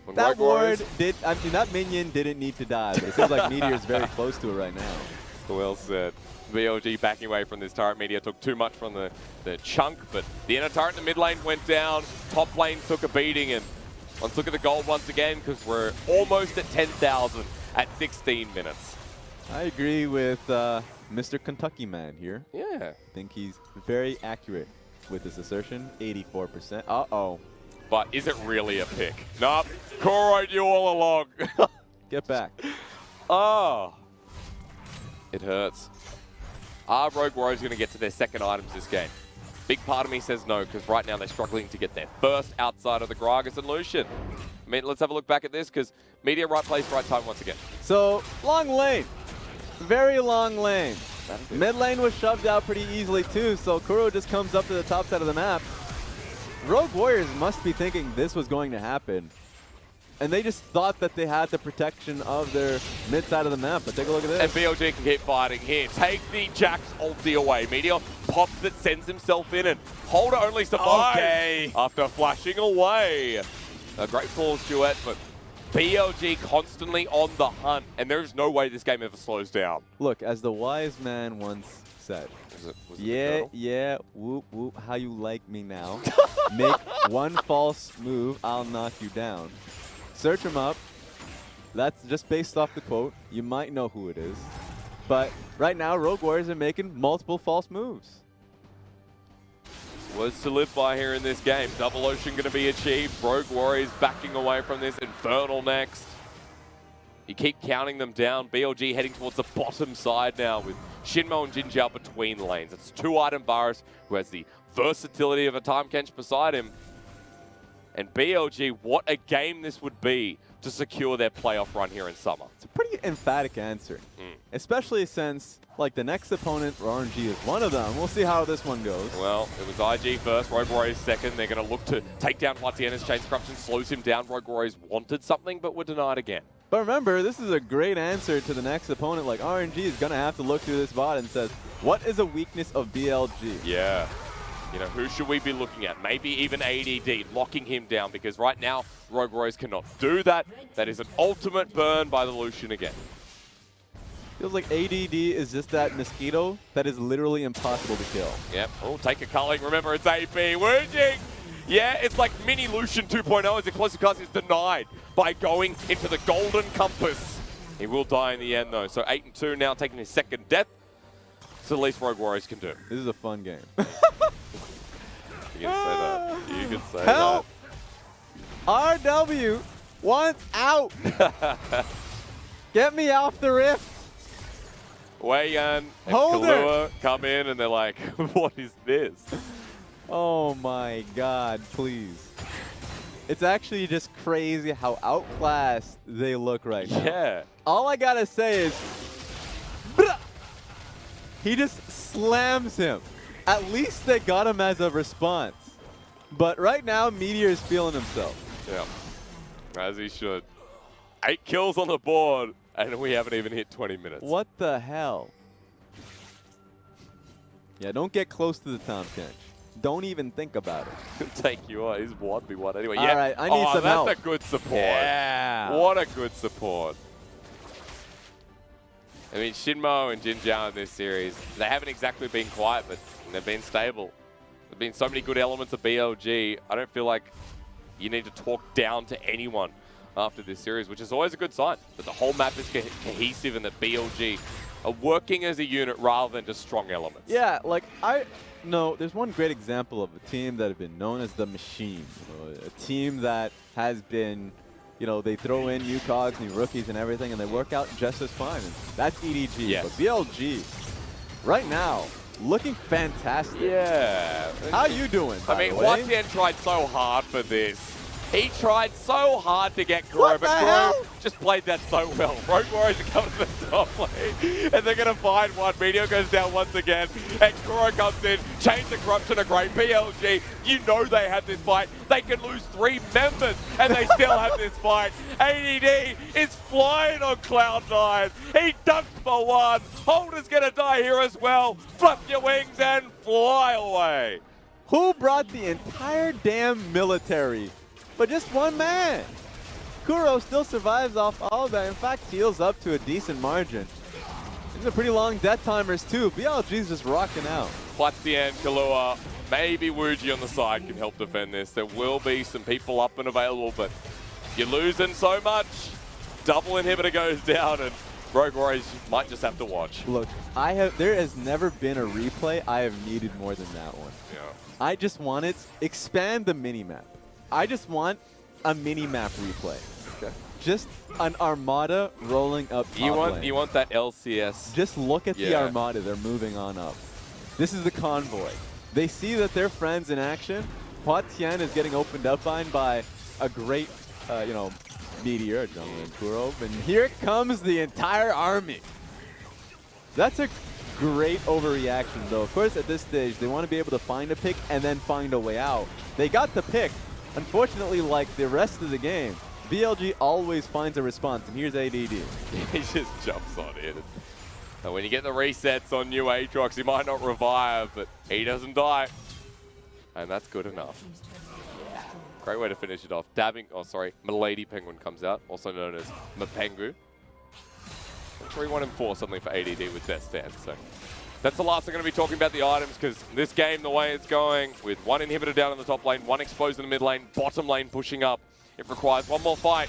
When that Rogue ward Warriors, that minion didn't need to die, but it seems like Meteor's very close to it right now. well said. BLG backing away from this turret. Meteor took too much from the chunk, but the inner turret in the mid lane went down. Top lane took a beating, and let's look at the gold once again, because we're almost at 10,000 at 16 minutes. I agree with Mr. Kentucky Man here. Yeah. I think he's very accurate with his assertion. 84%. Uh-oh. But is it really a pick? Nope. Kuro knew all along. Get back. Oh. It hurts. Are Rogue Warriors going to get to their second items this game? Big part of me says no, because right now they're struggling to get their first outside of the Gragas and Lucian. I mean, let's have a look back at this, because Meteor right place, right time once again. So, long lane. Very long lane. Mid lane was shoved out pretty easily too, so Kuro just comes up to the top side of the map. Rogue Warriors must be thinking this was going to happen. And they just thought that they had the protection of their mid side of the map, but take a look at this. And BLG can keep fighting here. Take the Jax ulti away. Meteor pops it, sends himself in, and Holder only survives after flashing away. A great flawless duet, but BLG constantly on the hunt, and there's no way this game ever slows down. Look, as the wise man once said, was it yeah, whoop, whoop, how you like me now. Make one false move, I'll knock you down. Search him up. That's just based off the quote. You might know who it is. But right now, Rogue Warriors are making multiple false moves. Was to live by here in this game. Double Ocean going to be achieved. Rogue Warriors backing away from this. Infernal next. You keep counting them down. BLG heading towards the bottom side now with XinMo and Jinjiao between lanes. It's 2-item Varus, who has the versatility of a Tahm Kench beside him. And BLG, what a game this would be to secure their playoff run here in summer. It's a pretty emphatic answer, especially since like the next opponent, RNG, is one of them. We'll see how this one goes. Well, it was IG first, Rogue Warriors second. They're going to look to take down HuaTian as Chains Corruption slows him down. Rogue Warriors wanted something, but were denied again. But remember, this is a great answer to the next opponent. Like RNG is going to have to look through this bot and says, what is a weakness of BLG? Yeah. You know, who should we be looking at? Maybe even ADD, locking him down, because right now, Rogue Warriors cannot do that. That is an ultimate burn by the Lucian again. Feels like ADD is just that mosquito that is literally impossible to kill. Yep. Oh, take a culling. Remember, it's AP. WeiYan. Yeah, it's like mini Lucian 2.0 as the closer cast is denied by going into the golden compass. He will die in the end, though. So 8-2 now, taking his second death. It's the least Rogue Warriors can do. This is a fun game. You can say that. You can say Help! that. RW wants out. Get me off the rift. WeiYan and Killua come in and they're like, what is this? Oh my god, please. It's actually just crazy how outclassed they look right now. Yeah. All I gotta say is, he just slams him. At least they got him as a response. But right now, Meteor is feeling himself. Yeah, as he should. 8 kills on the board, and we haven't even hit 20 minutes. What the hell? Yeah, don't get close to the Tahm Kench. Don't even think about it. Take you on. He's 1v1 anyway. All Yeah. right, I need some help. That's a good support. Yeah. What a good support. I mean, XinMo and Jinjiao in this series, they haven't exactly been quiet, but they've been stable. There's been so many good elements of BLG. I don't feel like you need to talk down to anyone after this series, which is always a good sign, that the whole map is cohesive and that BLG are working as a unit rather than just strong elements. Yeah, like there's one great example of a team that have been known as the Machine. You know, a team that has been, you know, they throw in new cogs, new rookies and everything, and they work out just as fine. And that's EDG. Yes. But BLG, right now, looking fantastic. Yeah. How you doing, by I mean, the way? HuaTian tried so hard for this. He tried so hard to get Kuro, but Kuro just played that so well. Rogue Warriors are coming to the top lane, and they're going to find one. Meteor goes down once again, and Kuro comes in. Chains of Corruption are great. BLG, you know they have this fight. They can lose 3 members, and they still have this fight. ADD is flying on Cloud9. He dunked for 1. Holder's going to die here as well. Flap your wings and fly away. Who brought the entire damn military? But just one man. Kuro still survives off all of that. In fact, heals up to a decent margin. These are pretty long death timers too. BLG's just rocking out. HuaTian, Killua, maybe WeiYan on the side can help defend this. There will be some people up and available, but you're losing so much. Double inhibitor goes down, and Rogue Warriors might just have to watch. Look, there has never been a replay I have needed more than that one. Yeah. I just want it. Expand the minimap. I just want a mini-map replay. Okay. Just an armada rolling up top lane. You want that LCS. Just look at the armada. They're moving on up. This is the convoy. They see that their friends in action. HuaTian is getting opened up by a great, Meteor, jungle and Kuro. And here comes the entire army. That's a great overreaction, though. Of course, at this stage, they want to be able to find a pick and then find a way out. They got the pick. Unfortunately, like the rest of the game, BLG always finds a response, and here's ADD. He just jumps on in. And when you get the resets on new Aatrox, he might not revive, but he doesn't die. And that's good enough. Great way to finish it off. Milady Penguin comes out, also known as Mapengu. 3-1-4 suddenly for ADD with that stand. So that's the last I'm going to be talking about the items, because this game, the way it's going, with 1 inhibitor down in the top lane, 1 exposed in the mid lane, bottom lane pushing up, it requires 1 more fight.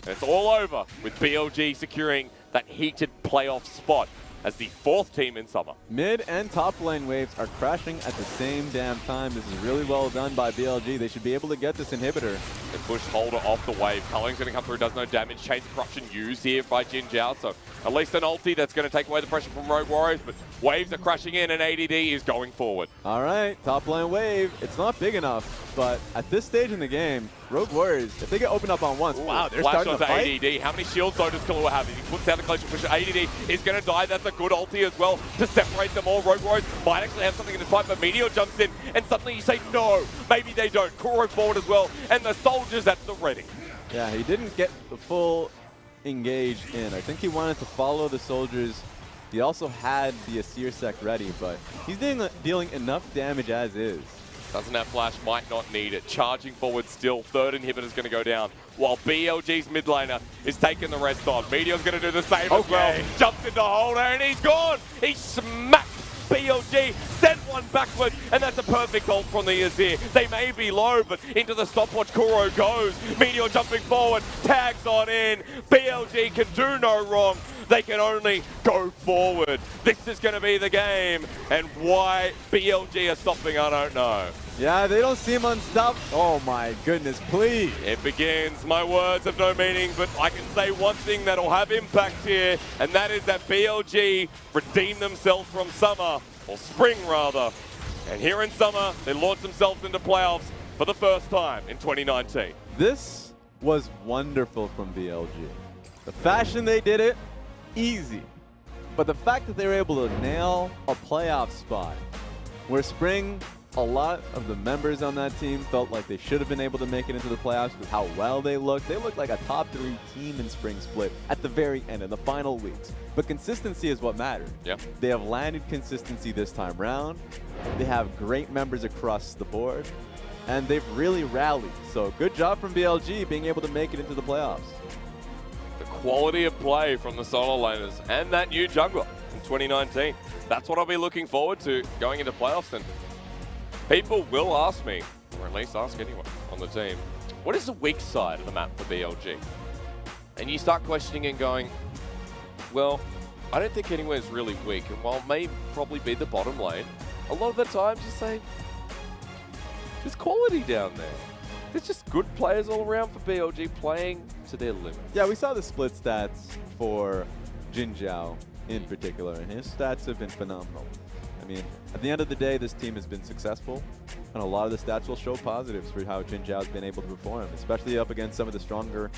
And it's all over with BLG securing that heated playoff spot as the 4th team in summer. Mid and top lane waves are crashing at the same damn time. This is really well done by BLG. They should be able to get this inhibitor. They push Holder off the wave. Culling's going to come through, does no damage. Chain of Corruption used here by Jinjiao, so at least an ulti that's going to take away the pressure from Rogue Warriors, but waves are crashing in and ADD is going forward. All right, top lane wave. It's not big enough, but at this stage in the game, Rogue Warriors, if they get opened up on once, wow, they're flash starting to fight. ADD. How many shields though does Killua have? He puts out the collection push. ADD is going to die. That's a good ulti as well to separate them all. Rogue Warriors might actually have something in this fight, but Meteor jumps in, and suddenly you say no. Maybe they don't. Kuro forward as well, and the soldiers at the ready. Yeah, he didn't get the full engaged in. I think he wanted to follow the soldiers. He also had the Azir sec ready, but he's dealing enough damage as is. Doesn't have flash, might not need it. Charging forward still, 3rd inhibitor's going to go down, while BLG's mid laner is taking the rest on. Meteor's going to do the same as well. Jumps into Holder and he's gone! He smacked BLG, sent one backward, and that's a perfect ult from the Azir. They may be low, but into the stopwatch Kuro goes. Meteor jumping forward, tags on in. BLG can do no wrong. They can only go forward. This is going to be the game, and why BLG are stopping, I don't know. Yeah, they don't seem unstoppable. Oh my goodness, please. It begins. My words have no meaning, but I can say one thing that'll have impact here, and that is that BLG redeemed themselves from summer, or spring rather. And here in summer, they launched themselves into playoffs for the first time in 2019. This was wonderful from BLG. The fashion they did it, easy. But the fact that they were able to nail a playoff spot where Spring a lot of the members on that team felt like they should have been able to make it into the playoffs with how well they looked. They looked like a top 3 team in Spring Split at the very end, in the final weeks. But consistency is what mattered. Yep. They have landed consistency this time round. They have great members across the board, and they've really rallied. So good job from BLG being able to make it into the playoffs. The quality of play from the solo laners and that new jungler in 2019. That's what I'll be looking forward to going into playoffs. And people will ask me, or at least ask anyone on the team, what is the weak side of the map for BLG? And you start questioning and going, well, I don't think anywhere's really weak. And while it may probably be the bottom lane, a lot of the times you say, there's quality down there. There's just good players all around for BLG playing to their limits. Yeah, we saw the split stats for Jinjiao in particular, and his stats have been phenomenal. I mean, at the end of the day, this team has been successful, and a lot of the stats will show positives for how Jinjiao's been able to perform, especially up against some of the stronger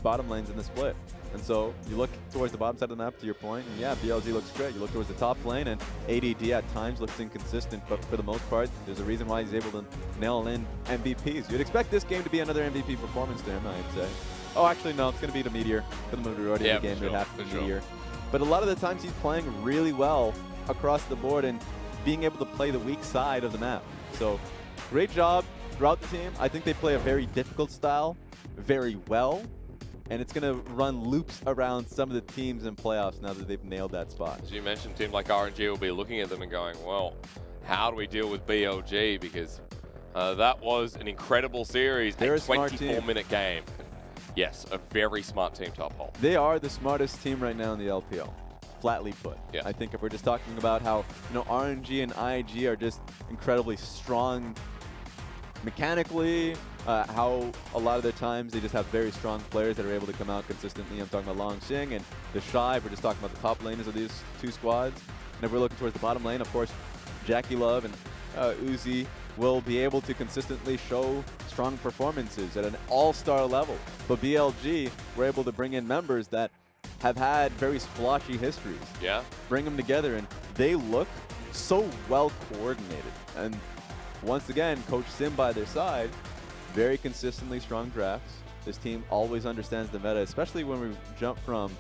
bottom lanes in the split. And so you look towards the bottom side of the map, to your point, and yeah, BLG looks great. You look towards the top lane, and ADD at times looks inconsistent, but for the most part, there's a reason why he's able to nail in MVPs. You'd expect this game to be another MVP performance to him, I'd say. Oh, actually, no, it's going to be the Meteor for the majority of the game. It would have to be Meteor. But a lot of the times he's playing really well across the board and being able to play the weak side of the map. So great job throughout the team. I think they play a very difficult style very well, and it's going to run loops around some of the teams in playoffs now that they've nailed that spot. As you mentioned, a team like RNG will be looking at them and going, well, how do we deal with BLG? Because that was an incredible series, a 24-minute game. Yes, a very smart team to uphold. They are the smartest team right now in the LPL, flatly put. Yeah. I think if we're just talking about how RNG and IG are just incredibly strong mechanically, how a lot of the times they just have very strong players that are able to come out consistently. I'm talking about Lucian and the Shy. If we're just talking about the top laners of these two squads. And if we're looking towards the bottom lane, of course, Jackie Love and Uzi will be able to consistently show strong performances at an all-star level. But BLG were able to bring in members that have had very splotchy histories. Yeah. Bring them together, and they look so well coordinated. And once again, Coach Sim by their side, very consistently strong drafts. This team always understands the meta, especially when we jump from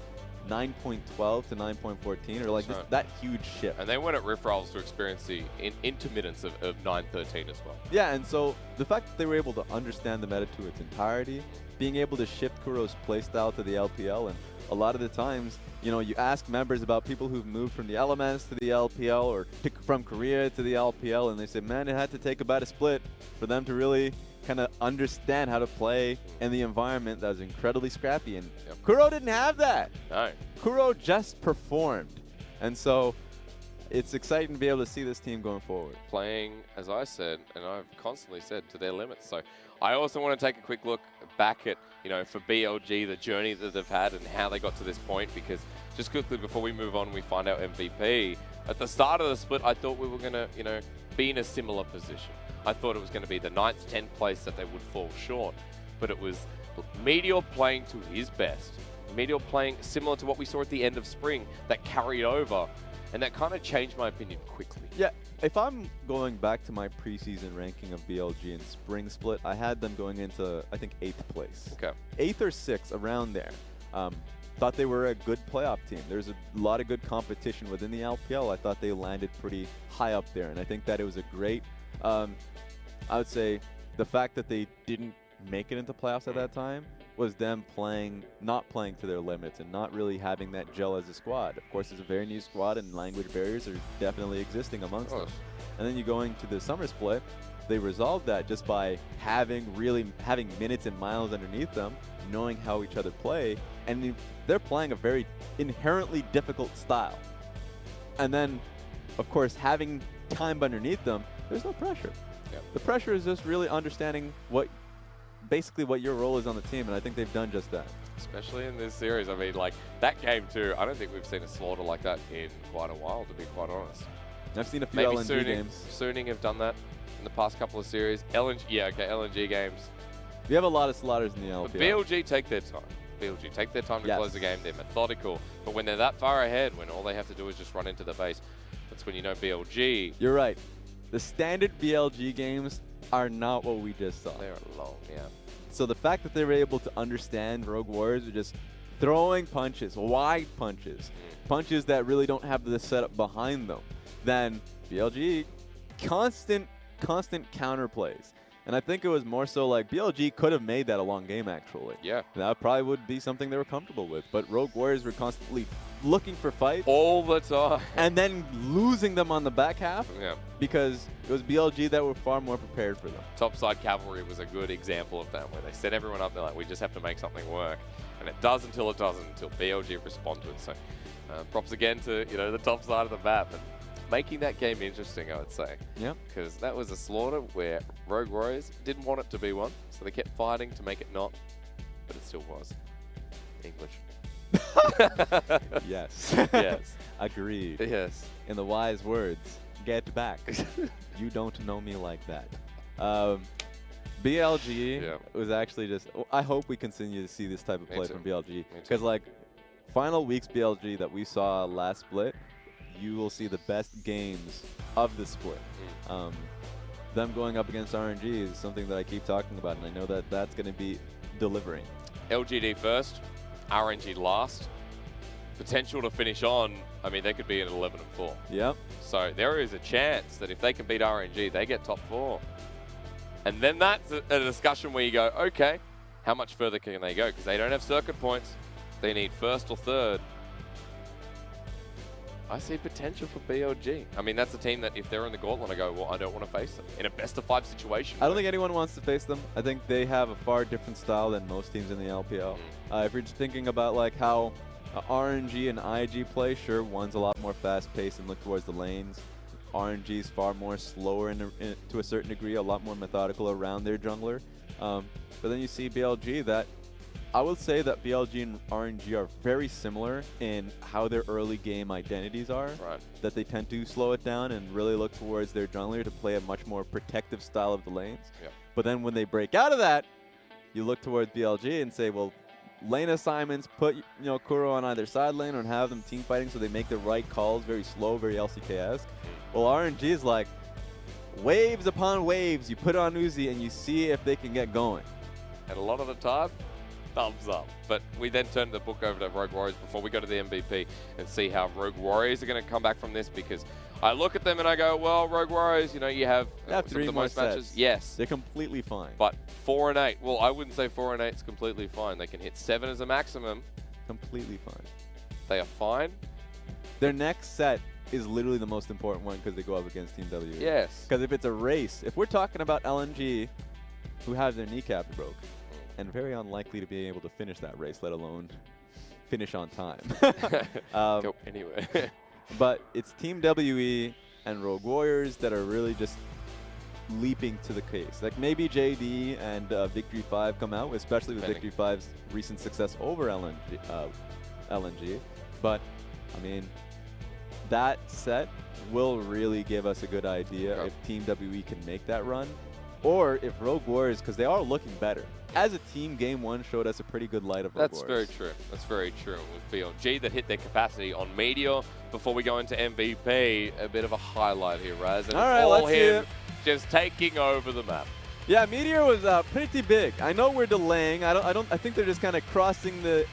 9.12 to 9.14, or like that huge shift. And they went at Rift Rivals to experience the intermittence of 9.13 as well. Yeah, and so the fact that they were able to understand the meta to its entirety, being able to shift Kuro's playstyle to the LPL, and a lot of the times, you ask members about people who've moved from the Elements to the LPL or from Korea to the LPL, and they say, man, it had to take about a split for them to really kind of understand how to play in the environment that was incredibly scrappy. And Kuro didn't have that. No. Kuro just performed. And so it's exciting to be able to see this team going forward. Playing, as I said, and I've constantly said, to their limits. So I also want to take a quick look back at, for BLG, the journey that they've had and how they got to this point, because just quickly before we move on, we find out MVP. At the start of the split, I thought we were going to, be in a similar position. I thought it was going to be the 9th, 10th place that they would fall short. But it was Meteor playing to his best. Meteor playing similar to what we saw at the end of spring that carried over. And that kind of changed my opinion quickly. Yeah, if I'm going back to my preseason ranking of BLG in spring split, I had them going into, I think, 8th place. Okay. 8th or 6th, around there. Thought they were a good playoff team. There's a lot of good competition within the LPL. I thought they landed pretty high up there, and I think that it was a great, I would say, the fact that they didn't make it into playoffs at that time was them not playing to their limits and not really having that gel as a squad. Of course, it's a very new squad, and language barriers are definitely existing amongst them. And then you go into the summer split, they resolved that just by having minutes and miles underneath them, knowing how each other play, and they're playing a very inherently difficult style. And then, of course, having time underneath them, there's no pressure. Yep. The pressure is just really understanding basically what your role is on the team, and I think they've done just that. Especially in this series. I mean, like, that game too, I don't think we've seen a slaughter like that in quite a while, to be quite honest. I've seen a few Maybe LNG games. Suning have done that in the past couple of series. LNG games. We have a lot of slaughters in the LPL. But BLG take their time. BLG take their time to close the game. They're methodical. But when they're that far ahead, when all they have to do is just run into the base, that's when you know BLG. You're right. The standard BLG games are not what we just saw. They're long, yeah. So the fact that they were able to understand Rogue Warriors are just throwing punches, wide punches, punches that really don't have the setup behind them, then BLG, constant counterplays. And I think it was more so like BLG could have made that a long game, actually. Yeah. That probably would be something they were comfortable with. But Rogue Warriors were constantly looking for fights. All the time. And then losing them on the back half. Yeah. Because it was BLG that were far more prepared for them. Topside Cavalry was a good example of that, where they set everyone up. They're like, we just have to make something work. And it does until it doesn't, until BLG respond to it. So props again to, the top side of the map. And making that game interesting, I would say. Yeah. Because that was a slaughter where Rogue Warriors didn't want it to be one, so they kept fighting to make it not, but it still was. English. Yes. Yes. Agreed. Yes. In the wise words, get back. You don't know me like that. BLG was actually just, I hope we continue to see this type of play from BLG. Because like, final week's BLG that we saw last split, you will see the best games of the split. Them going up against RNG is something that I keep talking about, and I know that that's going to be delivering. LGD first, RNG last. Potential to finish on, I mean, they could be at 11-4. Yep. So there is a chance that if they can beat RNG, they get top 4. And then that's a discussion where you go, okay, how much further can they go? Because they don't have circuit points. They need first or third. I see potential for BLG. I mean, that's a team that if they're in the gauntlet, I go, well, I don't want to face them. In a best-of-5 situation. I don't think anyone wants to face them. I think they have a far different style than most teams in the LPL. If you're just thinking about like how RNG and IG play, sure, one's a lot more fast-paced and look towards the lanes. RNG is far more slower to a certain degree, a lot more methodical around their jungler. But then you see BLG that I would say that BLG and RNG are very similar in how their early game identities are. Right. That they tend to slow it down and really look towards their jungler to play a much more protective style of the lanes. Yep. But then when they break out of that, you look towards BLG and say, well, lane assignments, put Kuro on either side lane and have them team fighting so they make the right calls, very slow, very LCK-esque. Well, RNG is like waves upon waves. You put on Uzi and you see if they can get going. And a lot of the time, thumbs up. But we then turn the book over to Rogue Warriors before we go to the MVP and see how Rogue Warriors are going to come back from this, because I look at them and I go, well, Rogue Warriors, you have some of the most matches. Yes. They're completely fine. But 4 and 8, well, I wouldn't say 4 and 8 is completely fine. They can hit 7 as a maximum. Completely fine. They are fine. Their next set is literally the most important one because they go up against Team W. Yes. Because if it's a race, if we're talking about LNG, who have their kneecap broke, and very unlikely to be able to finish that race, let alone finish on time. Go anywhere. But it's Team WE and Rogue Warriors that are really just leaping to the case. Like maybe JD and Victory 5 come out, especially with Victory 5's recent success over LNG. But, I mean, that set will really give us a good idea if Team WE can make that run, or if Rogue Warriors, because they are looking better. As a team, Game 1 showed us a pretty good light of Rogue Warriors. Very true. That's very true. With BLG that hit their capacity on Meteor. Before we go into MVP, a bit of a highlight here, Raz. And all right, let's see it. Just taking over the map. Yeah, Meteor was pretty big. I know we're delaying. I think they're just kind of crossing the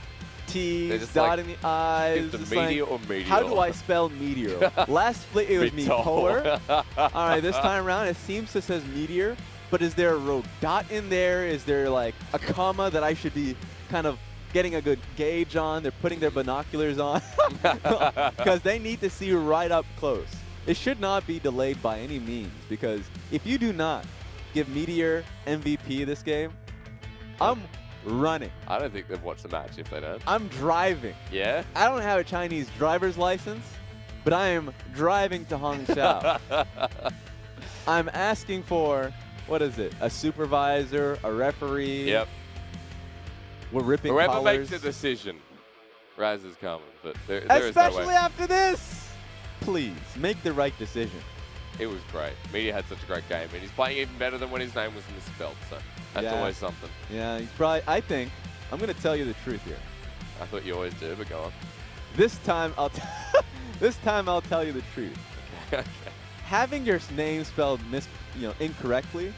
T's, dotting the I's. Is it Meteor or Meteor? How do I spell Meteor? Last split it was Meteor. All right, this time around it seems to says Meteor. But is there a rogue dot in there? Is there like a comma that I should be kind of getting a good gauge on? They're putting their binoculars on because they need to see right up close. It should not be delayed by any means, because if you do not give Meteor MVP this game, I'm running. I don't think they've watched the match if they don't. I'm driving. Yeah? I don't have a Chinese driver's license, but I am driving to Hangzhou. I'm asking for, what is it? A supervisor, a referee. Yep. We're ripping Whoever collars. makes a decision, Raz is coming. But there especially is no way. after this. Please, make the right decision. It was great. Meteor had such a great game, and he's playing even better than when his name was misspelled, so that's always something. Yeah, he's probably, I think, I'm going to tell you the truth here. I thought you always do, but go on. This time I'll tell you the truth. Okay. having your name spelled incorrectly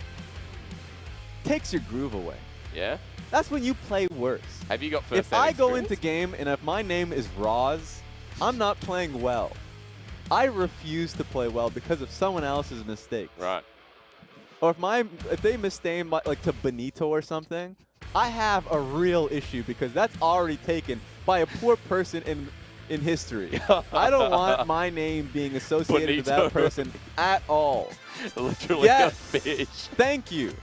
takes your groove away. Yeah? That's when you play worse. Have you got first If I go into game and if my name is Roz, I'm not playing well. I refuse to play well because of someone else's mistakes. Right. Or if they misname like to Benito or something, I have a real issue because that's already taken by a poor person in history. I don't want my name being associated with that person at all. Literally a fish. Thank you.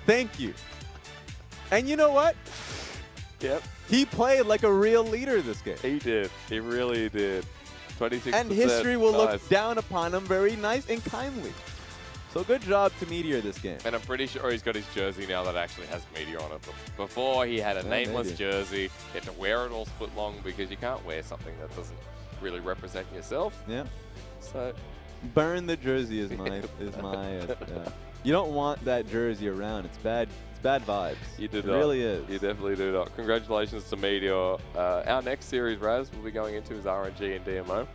Thank you. And you know what? Yep. He played like a real leader this game. He did. He really did. 26%. And history will look down upon him very nice and kindly. So good job to Meteor this game. And I'm pretty sure he's got his jersey now that actually has Meteor on it. Before, he had a nameless jersey. He had to wear it all split long because you can't wear something that doesn't really represent yourself. Yeah. So burn the jersey is my You don't want that jersey around. It's bad. It's bad vibes. You do it not. Really is. You definitely do not. Congratulations to Meteor. Our next series, Raz, we'll be going into is RNG and DMO.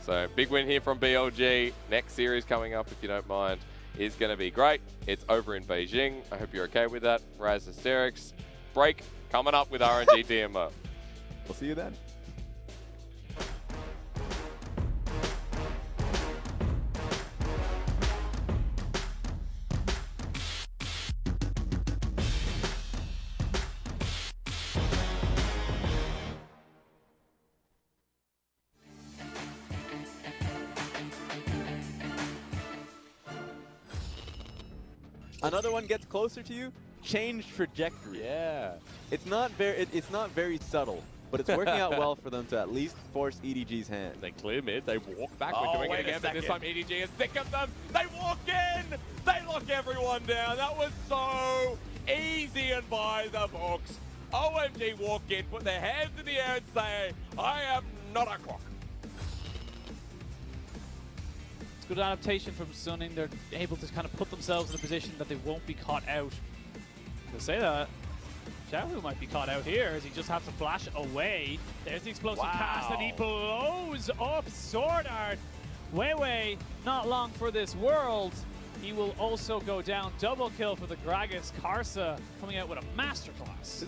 So big win here from BLG. Next series coming up, if you don't mind, is going to be great. It's over in Beijing. I hope you're okay with that. Raz Hysterics break coming up with RNG DMO. We'll see you then. Another one gets closer to you. Change trajectory. Yeah. It's not very subtle, but it's working out well for them to at least force EDG's hand. They clear mid. They walk back. We're doing it again, but this time EDG is sick of them. They walk in. They lock everyone down. That was so easy and by the books. OMG walk in, put their hands in the air and say, I am not a clock. Good adaptation from Sunning. They're able to kind of put themselves in a position that they won't be caught out. To say that, ZWuJi might be caught out here as he just has to flash away. There's the explosive cast and he blows up Sword Art. WeiYan, not long for this world. He will also go down. Double kill for the Gragas. Karsa coming out with a masterclass.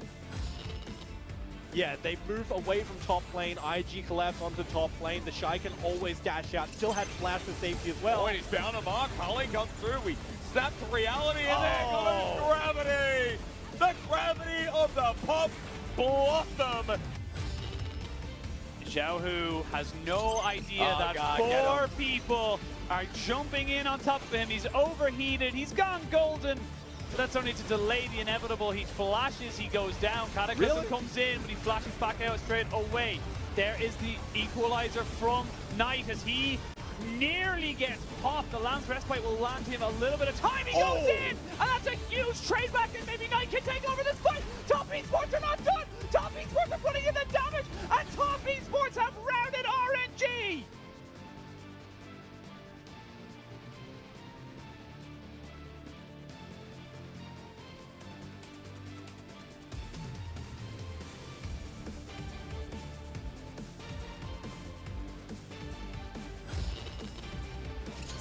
Yeah, they move away from top lane. IG collapse onto top lane. The Shy can always dash out. Still had flash for safety as well. Oh, and he's found a mark. Holly comes through. We snap to reality, and there goes gravity. The gravity of the Pop Blossom. ZWuJi has no idea that four people are jumping in on top of him. He's overheated. He's gone golden. That's only to delay the inevitable. He flashes, he goes down. Cataclysm comes in, but he flashes back out straight away. There is the equalizer from Knight as he nearly gets popped. The Lance Respite will land him a little bit of time. He goes in, and that's a huge trade back, and maybe Knight can take over this fight. Top Esports are not done. Top Esports are putting in the damage, and Top Esports have rounded RNG.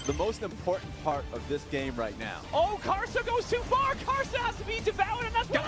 The most important part of this game right now. Oh, Karsa goes too far. Karsa has to be devoured, and that's what